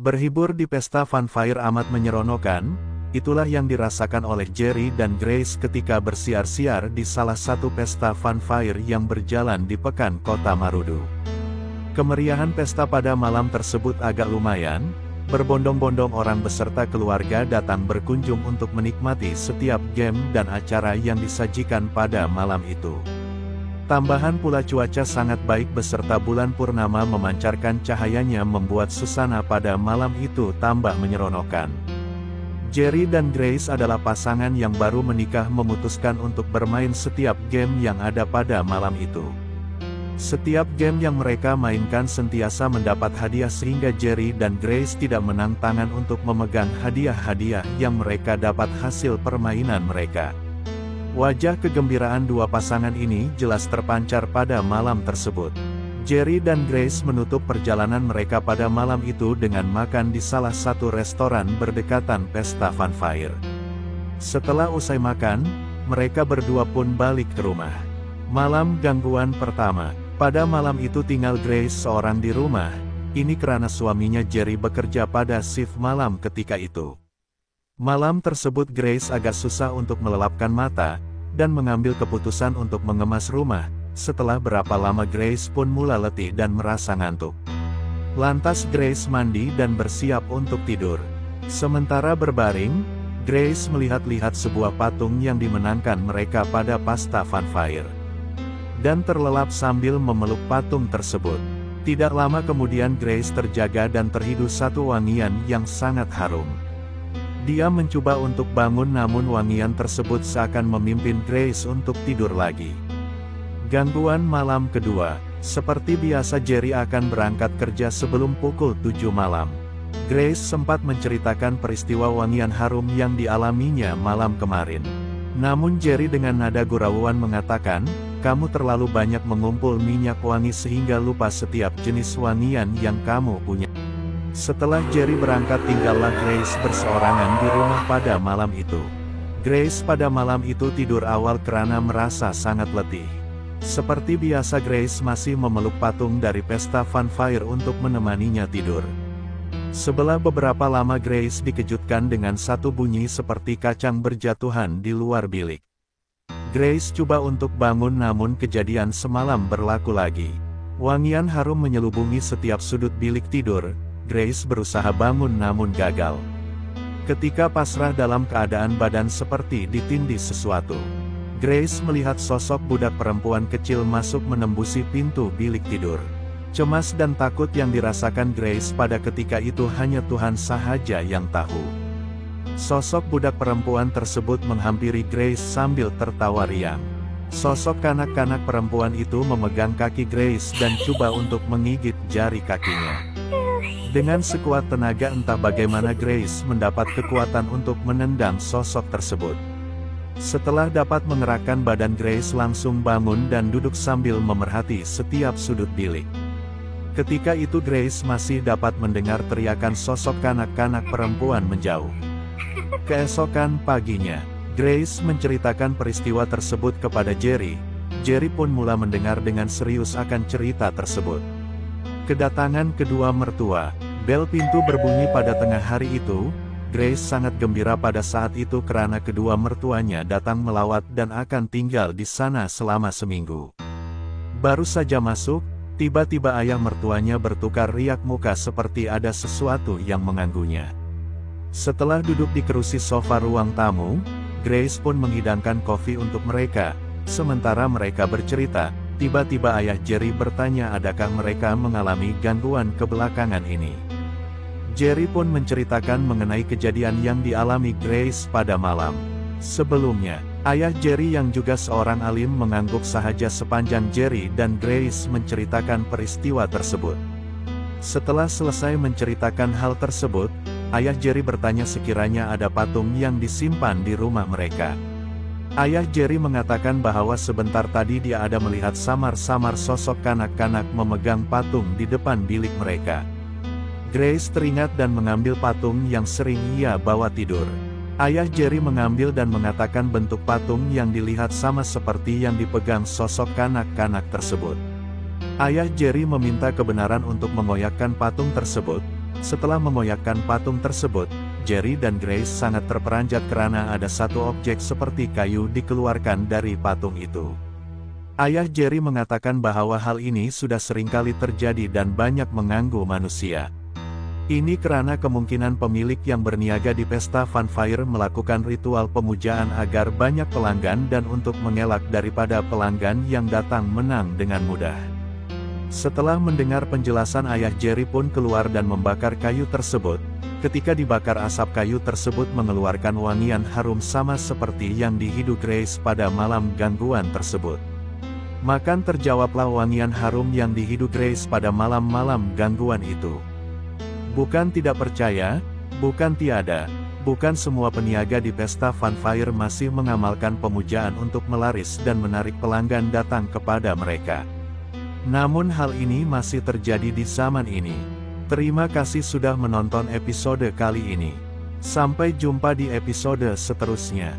Berhibur di pesta Funfire amat menyeronokkan, itulah yang dirasakan oleh Jerry dan Grace ketika bersiar-siar di salah satu pesta Funfire yang berjalan di pekan kota Marudu. Kemeriahan pesta pada malam tersebut agak lumayan, berbondong-bondong orang beserta keluarga datang berkunjung untuk menikmati setiap game dan acara yang disajikan pada malam itu. Tambahan pula cuaca sangat baik beserta bulan purnama memancarkan cahayanya membuat suasana pada malam itu tambah menyeronokkan. Jerry dan Grace adalah pasangan yang baru menikah memutuskan untuk bermain setiap game yang ada pada malam itu. Setiap game yang mereka mainkan sentiasa mendapat hadiah sehingga Jerry dan Grace tidak menang tangan untuk memegang hadiah-hadiah yang mereka dapat hasil permainan mereka. Wajah kegembiraan dua pasangan ini jelas terpancar pada malam tersebut. Jerry dan Grace menutup perjalanan mereka pada malam itu dengan makan di salah satu restoran berdekatan pesta Funfire. Setelah usai makan, mereka berdua pun balik ke rumah. Malam gangguan pertama. Pada malam itu tinggal Grace seorang di rumah, ini karena suaminya Jerry bekerja pada shift malam ketika itu. Malam tersebut Grace agak susah untuk melelapkan mata, dan mengambil keputusan untuk mengemas rumah. Setelah berapa lama Grace pun mulai letih dan merasa ngantuk. Lantas Grace mandi dan bersiap untuk tidur. Sementara berbaring, Grace melihat-lihat sebuah patung yang dimenangkan mereka pada pesta Funfire. Dan terlelap sambil memeluk patung tersebut. Tidak lama kemudian Grace terjaga dan terhidu satu wangian yang sangat harum. Dia mencoba untuk bangun namun wangian tersebut seakan memimpin Grace untuk tidur lagi. Gangguan malam kedua. Seperti biasa Jerry akan berangkat kerja sebelum pukul 7 malam. Grace sempat menceritakan peristiwa wangian harum yang dialaminya malam kemarin. Namun Jerry dengan nada gurauan mengatakan, "Kamu terlalu banyak mengumpul minyak wangi sehingga lupa setiap jenis wangian yang kamu punya." Setelah Jerry berangkat tinggallah Grace berseorangan di rumah pada malam itu. Grace pada malam itu tidur awal karena merasa sangat letih. Seperti biasa Grace masih memeluk patung dari pesta Funfire untuk menemaninya tidur. Setelah beberapa lama Grace dikejutkan dengan satu bunyi seperti kacang berjatuhan di luar bilik. Grace coba untuk bangun namun kejadian semalam berlaku lagi. Wangian harum menyelubungi setiap sudut bilik tidur. Grace berusaha bangun namun gagal. Ketika pasrah dalam keadaan badan seperti ditindih sesuatu, Grace melihat sosok budak perempuan kecil masuk menembusi pintu bilik tidur. Cemas dan takut yang dirasakan Grace pada ketika itu hanya Tuhan sahaja yang tahu. Sosok budak perempuan tersebut menghampiri Grace sambil tertawa riang. Sosok kanak-kanak perempuan itu memegang kaki Grace dan coba untuk menggigit jari kakinya. Dengan sekuat tenaga entah bagaimana Grace mendapat kekuatan untuk menendang sosok tersebut. Setelah dapat mengerahkan badan Grace langsung bangun dan duduk sambil memerhati setiap sudut bilik. Ketika itu Grace masih dapat mendengar teriakan sosok kanak-kanak perempuan menjauh. Keesokan paginya, Grace menceritakan peristiwa tersebut kepada Jerry. Jerry pun mulai mendengar dengan serius akan cerita tersebut. Kedatangan kedua mertua. Bel pintu berbunyi pada tengah hari itu. Grace sangat gembira pada saat itu karena kedua mertuanya datang melawat dan akan tinggal di sana selama seminggu. Baru saja masuk, tiba-tiba ayah mertuanya bertukar riak muka seperti ada sesuatu yang mengganggunya. Setelah duduk di kerusi sofa ruang tamu, Grace pun menghidangkan kopi untuk mereka. Sementara mereka bercerita, tiba-tiba ayah Jerry bertanya adakah mereka mengalami gangguan kebelakangan ini. Jerry pun menceritakan mengenai kejadian yang dialami Grace pada malam sebelumnya. Ayah Jerry yang juga seorang alim mengangguk sahaja sepanjang Jerry dan Grace menceritakan peristiwa tersebut. Setelah selesai menceritakan hal tersebut, ayah Jerry bertanya sekiranya ada patung yang disimpan di rumah mereka. Ayah Jerry mengatakan bahwa sebentar tadi dia ada melihat samar-samar sosok kanak-kanak memegang patung di depan bilik mereka. Grace teringat dan mengambil patung yang sering ia bawa tidur. Ayah Jerry mengambil dan mengatakan bentuk patung yang dilihat sama seperti yang dipegang sosok kanak-kanak tersebut. Ayah Jerry meminta kebenaran untuk mengoyakkan patung tersebut. Setelah mengoyakkan patung tersebut, Jerry dan Grace sangat terperanjat karena ada satu objek seperti kayu dikeluarkan dari patung itu. Ayah Jerry mengatakan bahwa hal ini sudah seringkali terjadi dan banyak mengganggu manusia. Ini karena kemungkinan pemilik yang berniaga di pesta Funfire melakukan ritual pemujaan agar banyak pelanggan dan untuk mengelak daripada pelanggan yang datang menang dengan mudah. Setelah mendengar penjelasan ayah Jerry pun keluar dan membakar kayu tersebut. Ketika dibakar asap kayu tersebut mengeluarkan wangian harum sama seperti yang dihidu Grace pada malam gangguan tersebut. Maka terjawablah wangian harum yang dihidu Grace pada malam-malam gangguan itu. Bukan tidak percaya, bukan tiada, bukan semua peniaga di pesta Funfire masih mengamalkan pemujaan untuk melaris dan menarik pelanggan datang kepada mereka. Namun hal ini masih terjadi di zaman ini. Terima kasih sudah menonton episode kali ini. Sampai jumpa di episode seterusnya.